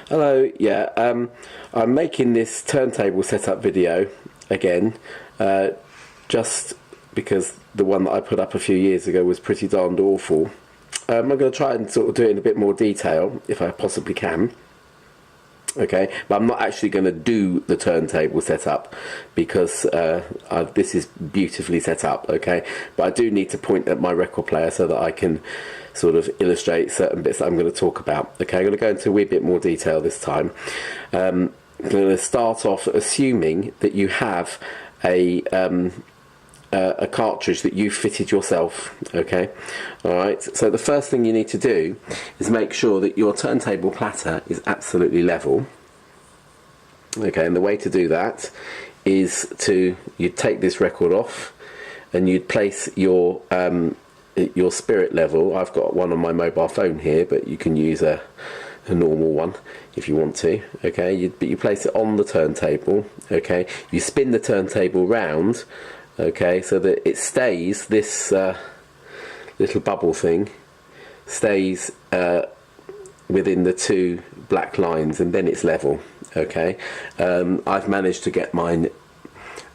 Hello, yeah, I'm making this turntable setup video again, just because the one that I put up a few years ago was pretty darned awful. I'm going to try and sort of do it in a bit more detail, if I possibly can. Okay, but I'm not actually going to do the turntable setup because this is beautifully set up, okay, but I do need to point at my record player so that I can sort of illustrate certain bits that I'm going to talk about. Okay, I'm going to go into a wee bit more detail this time. I'm going to start off assuming that you have a cartridge that you fitted yourself. Okay, alright, so the first thing you need to do is make sure that your turntable platter is absolutely level. Okay, and the way to do that is you'd take this record off and you'd place your spirit level. I've got one on my mobile phone here, but you can use a normal one if you want to. Okay, you place it on the turntable. Okay, you spin the turntable round, okay, so that it stays, this little bubble thing stays within the two black lines, and then it's level. Okay, I've managed to get mine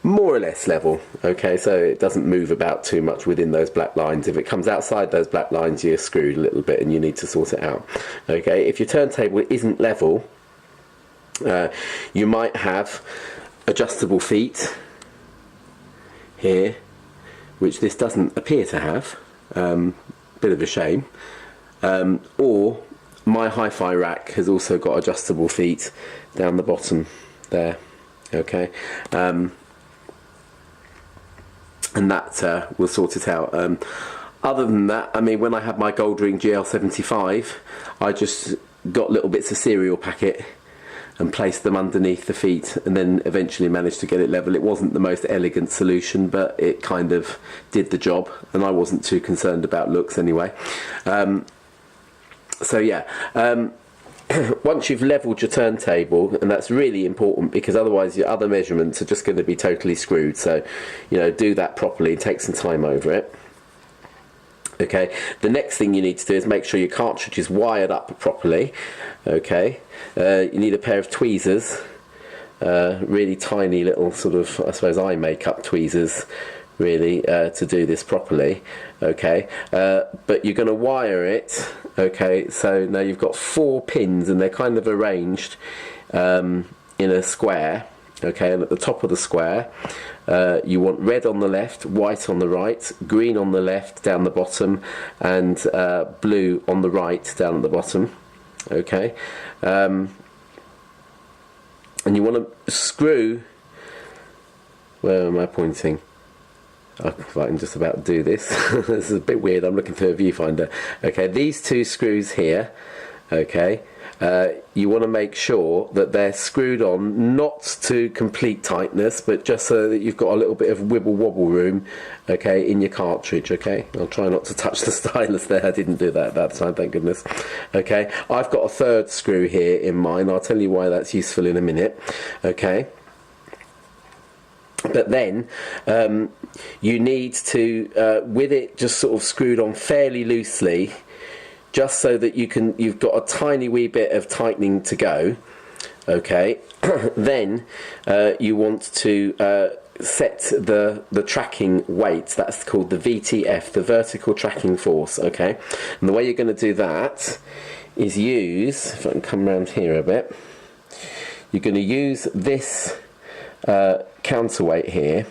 more or less level, okay, so it doesn't move about too much within those black lines. If it comes outside those black lines, you're screwed a little bit and you need to sort it out. Okay, if your turntable isn't level, you might have adjustable feet here, which this doesn't appear to have, bit of a shame, or my hi-fi rack has also got adjustable feet down the bottom there. Okay, and that will sort it out. Other than that, I mean, when I had my Goldring GL75, I just got little bits of cereal packet and placed them underneath the feet, and then eventually managed to get it level. It wasn't the most elegant solution, but it kind of did the job, and I wasn't too concerned about looks anyway. So yeah, once you've leveled your turntable, and that's really important because otherwise your other measurements are just going to be totally screwed, so you know, do that properly, take some time over it. Okay, the next thing you need to do is make sure your cartridge is wired up properly. Okay, you need a pair of tweezers, really tiny little sort of, I suppose, eye makeup tweezers, really, to do this properly. Okay, but you're going to wire it. Okay, so now you've got 4 pins and they're kind of arranged in a square. Okay, and at the top of the square you want red on the left, white on the right, green on the left down the bottom, and blue on the right down at the bottom. Okay, and you want to screw, where am I pointing? I can just about do this. This is a bit weird, I'm looking through a viewfinder. Okay, these 2 screws here, okay, you want to make sure that they're screwed on, not to complete tightness, but just so that you've got a little bit of wibble wobble room, okay, in your cartridge. Okay, I'll try not to touch the stylus there, I didn't do that that time, thank goodness. Okay, I've got a 3rd screw here in mine, I'll tell you why that's useful in a minute. Okay, but then you need to, with it just sort of screwed on fairly loosely, just so that you've got a tiny wee bit of tightening to go. Okay, then you want to set the tracking weight. That's called the VTF, the vertical tracking force. Okay, and the way you're going to do that is use, if I can come around here a bit, you're going to use this counterweight here.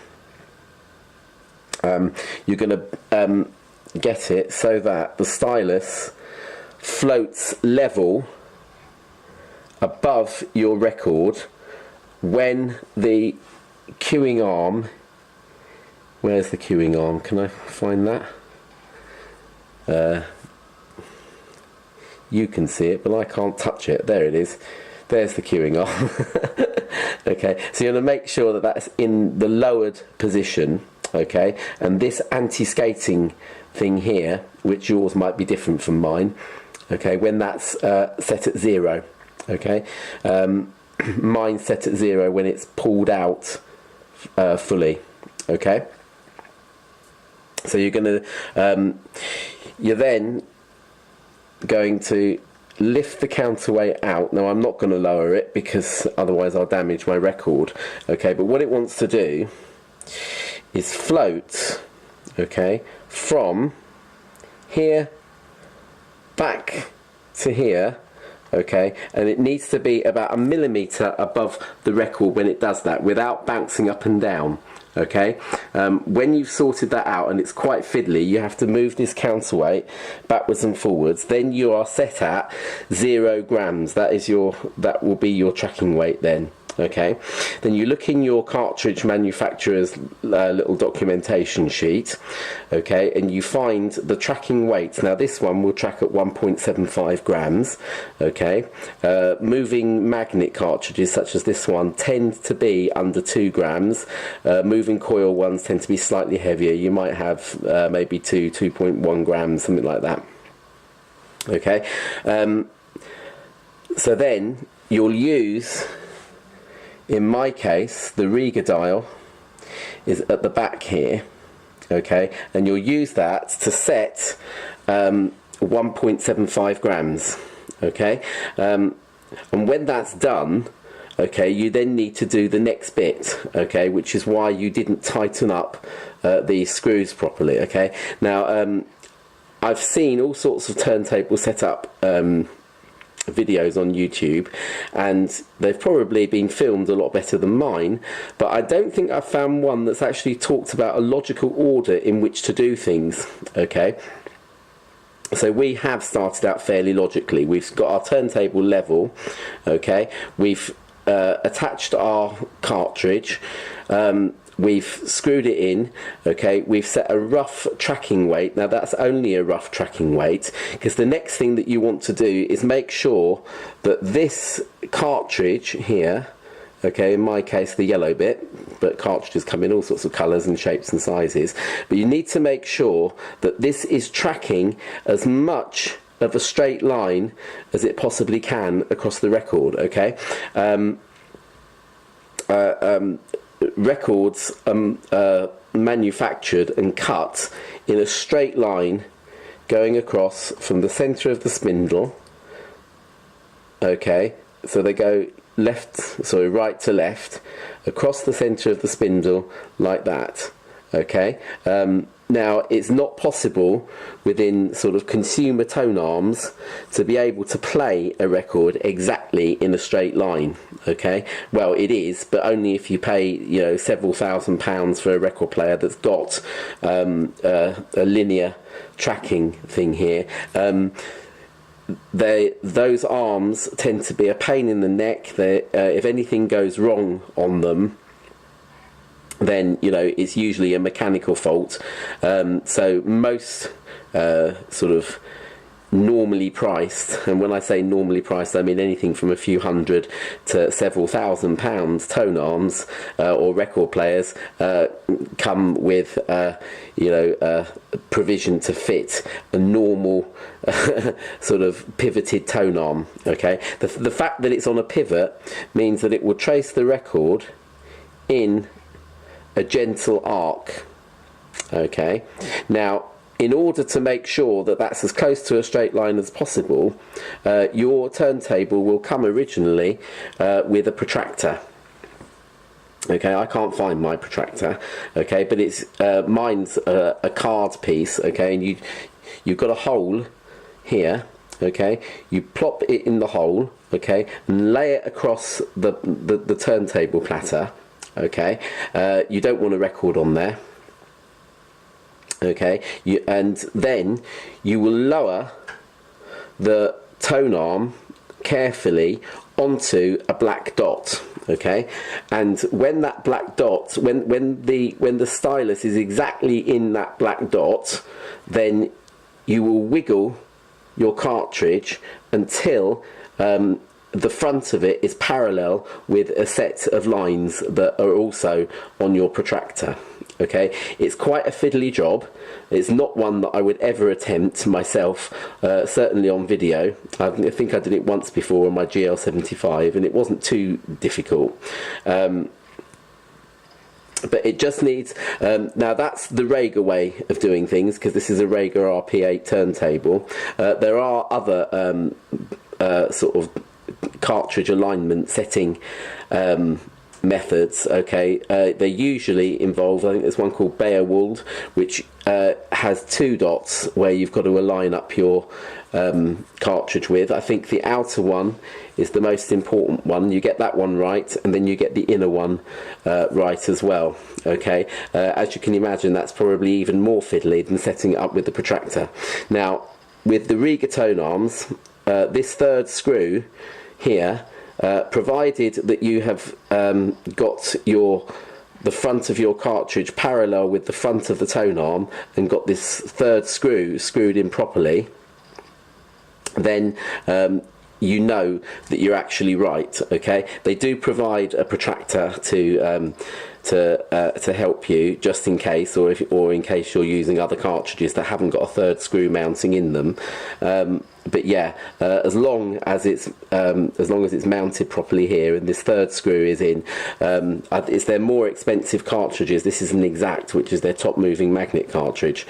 You're going to get it so that the stylus floats level above your record when the cueing arm, where's the cueing arm, can I find that? You can see it, but I can't touch it. There it is, there's the cueing arm. Okay, so you're going to make sure that that's in the lowered position. Okay, and this anti-skating thing here, which yours might be different from mine, okay, when that's set at 0. Okay, mine's set at 0 when it's pulled out fully. Okay, so you're then going to lift the counterweight out. Now I'm not going to lower it because otherwise I'll damage my record, okay, but what it wants to do is float, okay, from here back to here, okay, and it needs to be about 1 millimeter above the record when it does that without bouncing up and down. Okay, when you've sorted that out and it's quite fiddly, you have to move this counterweight backwards and forwards. Then you are set at 0 grams. That will be your tracking weight then. Okay, then you look in your cartridge manufacturer's little documentation sheet, okay, and you find the tracking weights. Now this one will track at 1.75 grams, okay. Moving magnet cartridges such as this one tend to be under 2 grams. Moving coil ones tend to be slightly heavier. You might have maybe 2.1 grams, something like that. Okay, so then you'll use, in my case, the Rega dial is at the back here, okay, and you'll use that to set 1.75 grams, okay, and when that's done, okay, you then need to do the next bit, okay, which is why you didn't tighten up the screws properly, okay. Now I've seen all sorts of turntable setup videos on YouTube, and they've probably been filmed a lot better than mine, but I don't think I've found one that's actually talked about a logical order in which to do things, okay. So we have started out fairly logically. We've got our turntable level, okay, we've attached our cartridge, we've screwed it in, okay, we've set a rough tracking weight. Now that's only a rough tracking weight, because the next thing that you want to do is make sure that this cartridge here, okay, in my case the yellow bit, but cartridges come in all sorts of colours and shapes and sizes, but you need to make sure that this is tracking as much of a straight line as it possibly can across the record, okay. Records manufactured and cut in a straight line going across from the centre of the spindle, okay, so they go right to left across the centre of the spindle like that, okay. Now it's not possible within sort of consumer tone arms to be able to play a record exactly in a straight line, okay. Well, it is, but only if you pay, you know, several £1000s for a record player that's got a linear tracking thing here. Those arms tend to be a pain in the neck. If anything goes wrong on them, then, you know, it's usually a mechanical fault. So most sort of normally priced, and when I say normally priced I mean anything from a few hundred to several £1000s tone arms or record players come with you know, provision to fit a normal sort of pivoted tone arm, okay. The fact that it's on a pivot means that it will trace the record in a gentle arc, okay. Now in order to make sure that that's as close to a straight line as possible, your turntable will come originally with a protractor, okay. I can't find my protractor, okay, but it's mine's a card piece, okay, and you've got a hole here, okay. You plop it in the hole, okay, and lay it across the turntable platter, okay. You don't want a record on there, okay. And then you will lower the tone arm carefully onto a black dot, okay. And when that black dot, when the stylus is exactly in that black dot, then you will wiggle your cartridge until the front of it is parallel with a set of lines that are also on your protractor, okay. It's quite a fiddly job. It's not one that I would ever attempt myself, certainly on video. I think I did it once before on my GL75 and it wasn't too difficult. But it just needs, now that's the Rega way of doing things, because this is a Rega RP8 turntable. There are other sort of cartridge alignment setting methods. Okay, they usually involve, I think there's one called Beowulf, which has 2 dots where you've got to align up your cartridge with. I think the outer one is the most important one. You get that one right, and then you get the inner one right as well. Okay, as you can imagine, that's probably even more fiddly than setting it up with the protractor. Now, with the Rega tone arms, this 3rd screw here, provided that you have got the front of your cartridge parallel with the front of the tone arm and got this 3rd screw screwed in properly, then you know that you're actually right. Okay, they do provide a protractor to help you, just in case, or in case you're using other cartridges that haven't got a 3rd screw mounting in them. But yeah, as long as it's mounted properly here, and this 3rd screw is in, it's their more expensive cartridges. This is an Exact, which is their top moving magnet cartridge.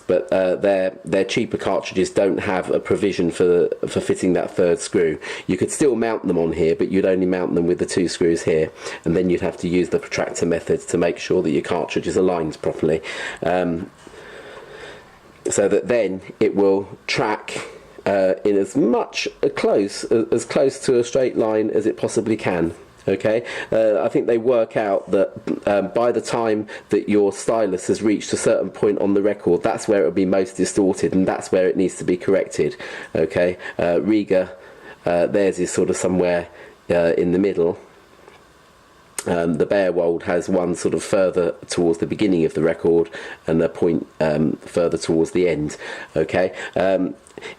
But their cheaper cartridges don't have a provision for fitting that 3rd screw. You could still mount them on here, but you'd only mount them with the 2 screws here, and then you'd have to use the protractor method to make sure that your cartridge is aligned properly, so that then it will track in as close to a straight line as it possibly can. Okay, I think they work out that by the time that your stylus has reached a certain point on the record, that's where it will be most distorted, and that's where it needs to be corrected. Okay, Rega, theirs is sort of somewhere in the middle. The Beowulf has one sort of further towards the beginning of the record and a point further towards the end. Okay,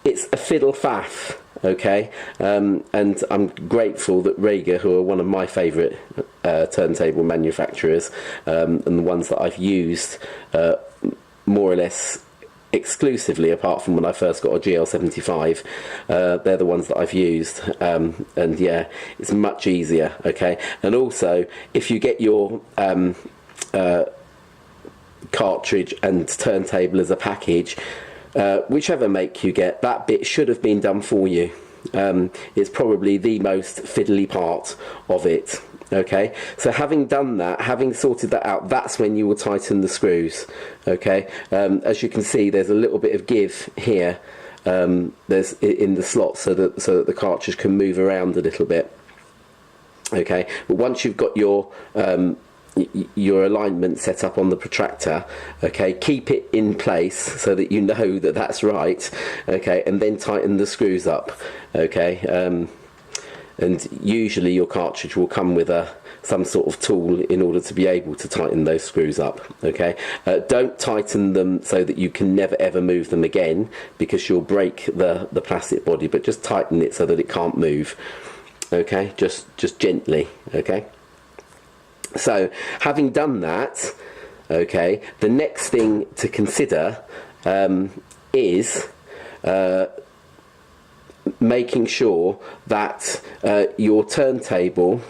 it's a fiddle faff. Okay, and I'm grateful that Rega, who are one of my favourite turntable manufacturers, and the ones that I've used more or less exclusively, apart from when I first got a GL75, they're the ones that I've used, and yeah, it's much easier. Okay, and also if you get your cartridge and turntable as a package, whichever make you get, that bit should have been done for you. It's probably the most fiddly part of it. Okay, so having done that, having sorted that out, that's when you will tighten the screws. Okay, as you can see, there's a little bit of give here. There's in the slot, so that the cartridge can move around a little bit. Okay, but once you've got your alignment set up on the protractor, okay, keep it in place so that you know that that's right. Okay, and then tighten the screws up. Okay, and usually your cartridge will come with some sort of tool in order to be able to tighten those screws up. Okay, don't tighten them so that you can never ever move them again, because you'll break the plastic body, but just tighten it so that it can't move. Okay, just gently. Okay, so having done that, okay, the next thing to consider is making sure that your turntable,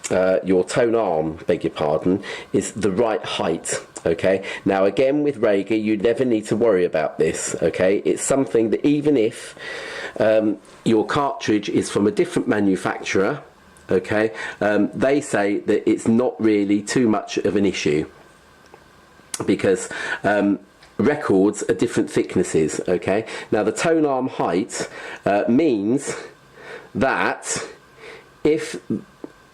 your tone arm, beg your pardon, is the right height. Okay, now again with Rega, you never need to worry about this. Okay, it's something that even if your cartridge is from a different manufacturer, okay, they say that it's not really too much of an issue, because records are different thicknesses. Okay, now the tone arm height means that if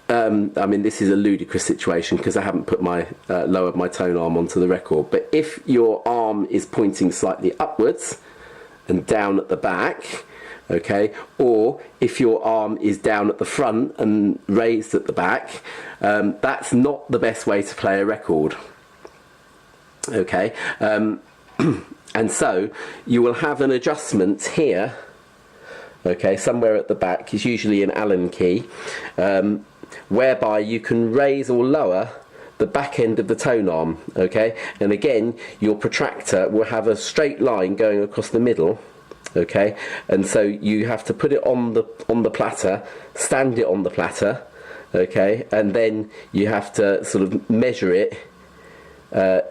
I mean, this is a ludicrous situation because I haven't put lowered my tone arm onto the record, but if your arm is pointing slightly upwards and down at the back, okay, or if your arm is down at the front and raised at the back, that's not the best way to play a record. Okay, and so you will have an adjustment here, okay, somewhere at the back, is usually an Allen key, whereby you can raise or lower the back end of the tone arm. Okay, and again your protractor will have a straight line going across the middle. Okay, and so you have to put it on the platter, stand it on the platter, okay, and then you have to sort of measure it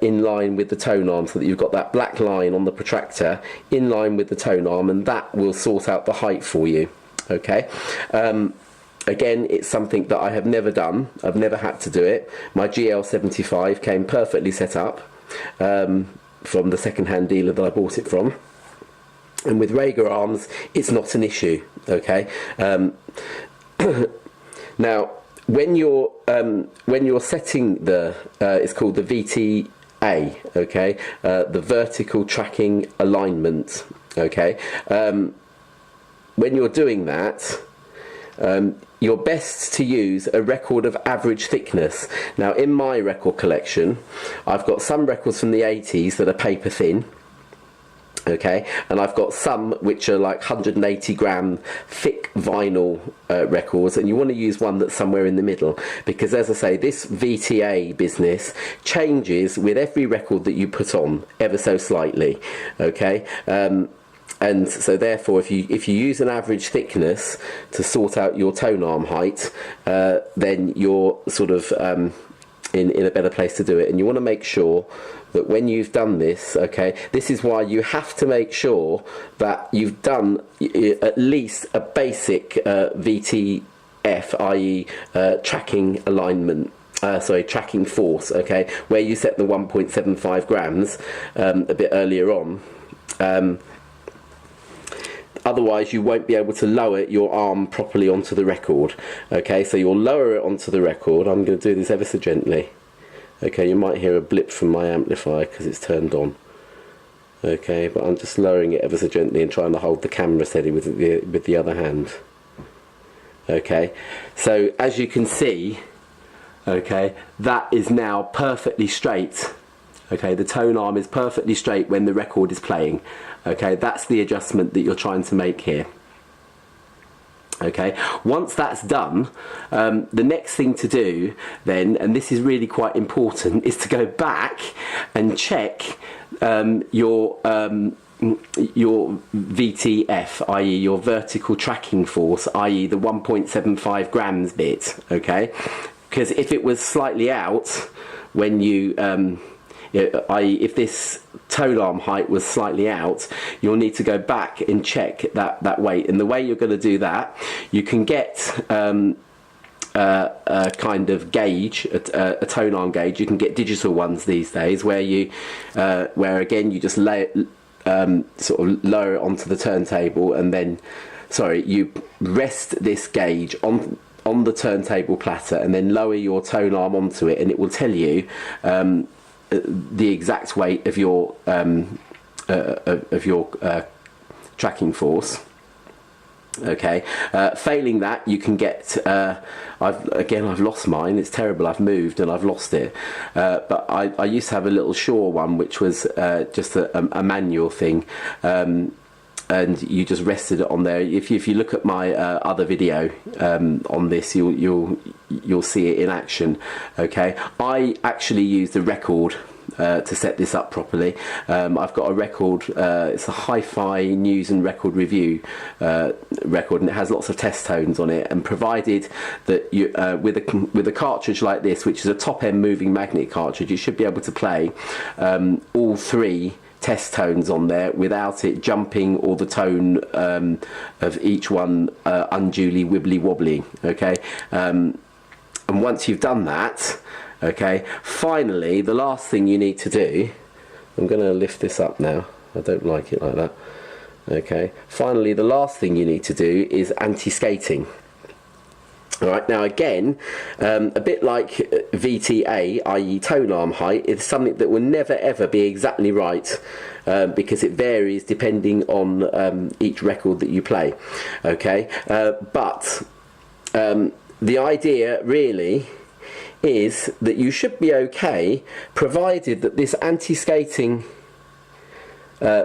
in line with the tone arm, so that you've got that black line on the protractor in line with the tone arm, and that will sort out the height for you. Okay. Again, it's something that I have never done. I've never had to do it. My GL75 came perfectly set up from the second-hand dealer that I bought it from. And with Rega arms, it's not an issue. Okay. Now, when you're setting the, it's called the VTA. Okay, the vertical tracking alignment. Okay. When you're doing that, you're best to use a record of average thickness. Now, in my record collection, I've got some records from the 80s that are paper thin. Okay, and I've got some which are like 180 gram thick vinyl records, and you want to use one that's somewhere in the middle, because, as I say, this VTA business changes with every record that you put on ever so slightly. Okay. And so therefore, if you use an average thickness to sort out your tone arm height, then you're sort of in a better place to do it. And you want to make sure that when you've done this, okay, this is why you have to make sure that you've done at least a basic VTF, i.e. Tracking alignment. Tracking force, okay, where you set the 1.75 grams a bit earlier on. Otherwise, you won't be able to lower your arm properly onto the record. Okay, so you'll lower it onto the record. I'm going to do this ever so gently. Okay, you might hear a blip from my amplifier because it's turned on. Okay, but I'm just lowering it ever so gently and trying to hold the camera steady with the other hand. Okay, so as you can see, okay, that is now perfectly straight. Okay, the tone arm is perfectly straight when the record is playing. Okay, that's the adjustment that you're trying to make here. Okay, once that's done, the next thing to do then, and this is really quite important, is to go back and check your VTF, i.e. your vertical tracking force, i.e. the 1.75 grams bit. Okay, because if it was slightly out when you i.e. if this tone arm height was slightly out, you'll need to go back and check that weight. And the way you're going to do that, you can get a kind of gauge, a tone arm gauge. You can get digital ones these days, where again you just lay it, sort of lower it onto the turntable, and then you rest this gauge on the turntable platter, and then lower your tone arm onto it, and it will tell you the exact weight of your tracking force. Okay, failing that, you can get I've lost mine. It's terrible. I've moved and I've lost it, but I used to have a little Shaw one, which was just a manual thing, and you just rested it on there. If you look at my other video on this, you'll see it in action. Okay, I actually used a record to set this up properly. I've got a record, it's a Hi-Fi News and Record Review record, and it has lots of test tones on it, and provided that you with a cartridge like this, which is a top-end moving magnet cartridge, you should be able to play all three test tones on there without it jumping or the tone of each one unduly wibbly wobbly. Okay, and once you've done that, okay, finally the last thing you need to do, I'm going to lift this up now, I don't like it like that. Okay, finally the last thing you need to do is anti-skating. Alright, now again, a bit like VTA, i.e. tone arm height, it's something that will never ever be exactly right, because it varies depending on each record that you play. Okay, but the idea really is that you should be okay, provided that this anti-skating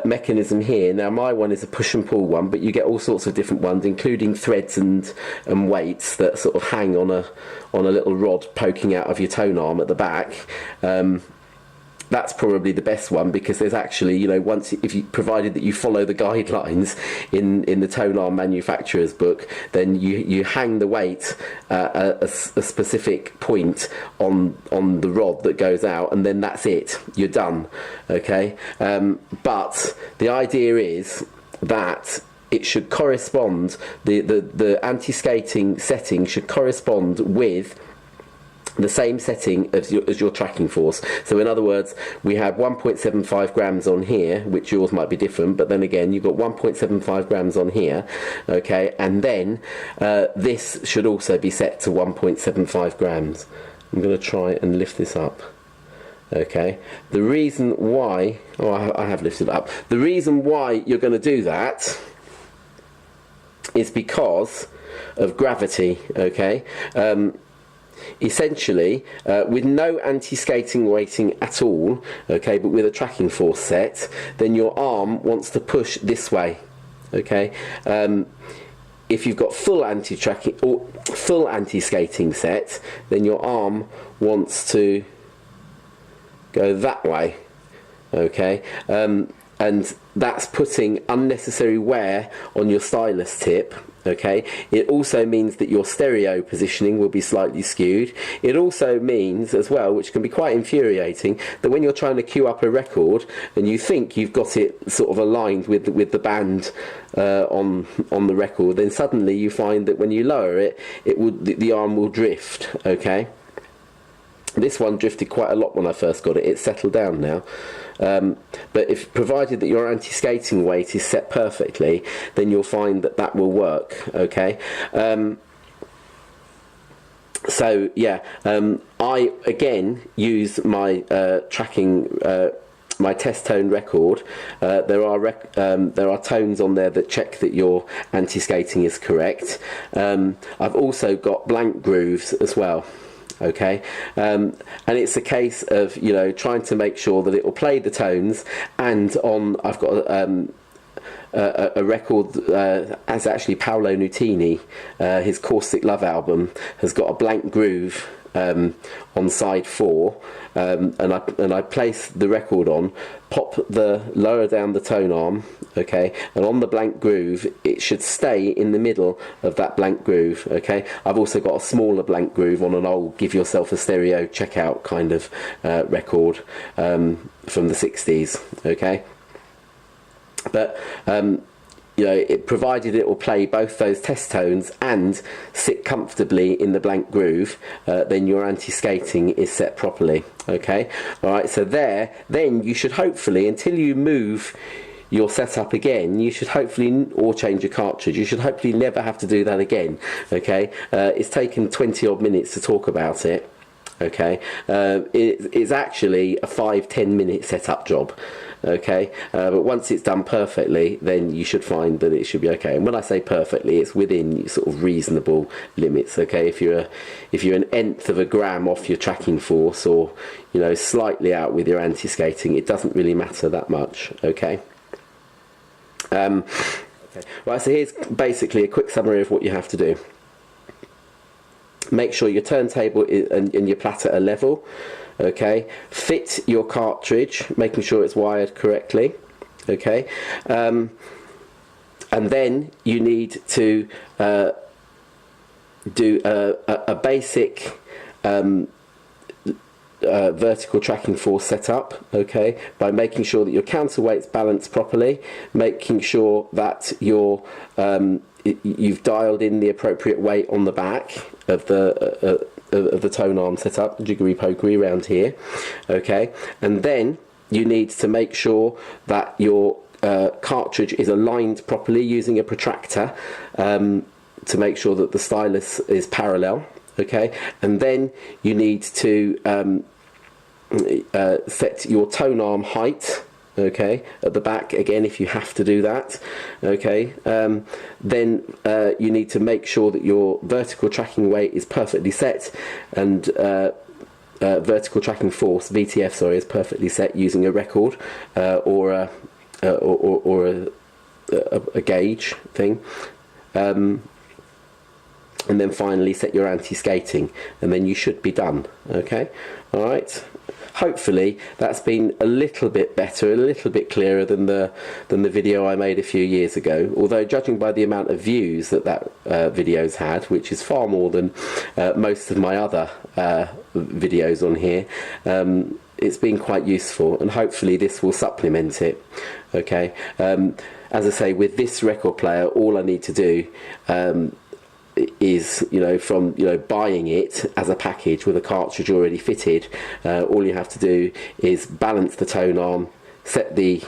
mechanism here, now my one is a push and pull one, but you get all sorts of different ones, including threads and weights that sort of hang on a little rod poking out of your tone arm at the back. that's probably the best one, because there's actually, you know, once if you provided that you follow the guidelines in the tonearm manufacturer's book, then you hang the weight at a specific point on the rod that goes out, and then that's it, you're done. Okay, but the idea is that it should correspond, the anti-skating setting should correspond with the same setting as your tracking force. So in other words, we have 1.75 grams on here, which yours might be different, but then again you've got 1.75 grams on here, okay, and then this should also be set to 1.75 grams. I'm going to try and lift this up. Okay, the reason why, I have lifted it up, the reason why you're going to do that is because of gravity. Okay, essentially, with no anti-skating weighting at all, okay, but with a tracking force set, then your arm wants to push this way. Okay, if you've got full anti-tracking or full anti-skating set, then your arm wants to go that way. Okay, and that's putting unnecessary wear on your stylus tip. Okay, it also means that your stereo positioning will be slightly skewed. It also means as well, which can be quite infuriating, that when you're trying to cue up a record and you think you've got it sort of aligned with the band on the record, then suddenly you find that when you lower it, the arm will drift. Okay, this one drifted quite a lot when I first got it. It's settled down now. But if provided that your anti-skating weight is set perfectly, then you'll find that that will work. Okay, so yeah, I again use my tracking, my test tone record. There are tones on there that check that your anti-skating is correct. I've also got blank grooves as well. Okay, and it's a case of, you know, trying to make sure that it will play the tones. And I've got a record as actually Paolo Nutini, his Caustic Love album has got a blank groove on side 4, and I place the record on, pop the lower down the tone arm, okay, and on the blank groove it should stay in the middle of that blank groove. Okay, I've also got a smaller blank groove on an old Give Yourself a Stereo Checkout kind of record from the 60s. Okay, but you know, provided it will play both those test tones and sit comfortably in the blank groove, then your anti-skating is set properly. Okay, all right. So then you should hopefully, until you move your setup again, you should hopefully, or change your cartridge, you should hopefully never have to do that again. Okay, it's taken 20 odd minutes to talk about it. Okay, it's actually a 5-10 minute setup job. Okay, but once it's done perfectly, then you should find that it should be okay. And when I say perfectly, it's within sort of reasonable limits. Okay, if you're an nth of a gram off your tracking force, or, you know, slightly out with your anti-skating, it doesn't really matter that much. Okay. Okay. Right, so here's basically a quick summary of what you have to do. Make sure your turntable and your platter are level. Okay, fit your cartridge, making sure it's wired correctly. Okay, and then you need to do a basic vertical tracking force setup. Okay, by making sure that your counterweight's balanced properly, making sure that you've dialed in the appropriate weight on the back of the tone arm setup, jiggery pokery around here. Okay, and then you need to make sure that your cartridge is aligned properly using a protractor to make sure that the stylus is parallel. Okay, and then you need to set your tone arm height, okay, at the back again if you have to do that. Okay, then you need to make sure that your vertical tracking weight is perfectly set, and vertical tracking force, VTF, sorry, is perfectly set using a record or a gauge thing. And then finally set your anti-skating, and then you should be done. Okay, all right. hopefully that's been a little bit better, a little bit clearer than the video I made a few years ago, although judging by the amount of views that video's had, which is far more than most of my other videos on here, it's been quite useful, and hopefully this will supplement it. Okay, as I say, with this record player, all I need to do is, from buying it as a package with a cartridge already fitted, all you have to do is balance the tone arm, set the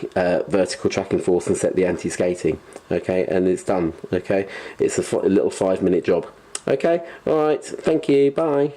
vertical tracking force, and set the anti-skating. Okay, and it's done. Okay, it's a little 5-minute job. Okay, all right, thank you, bye.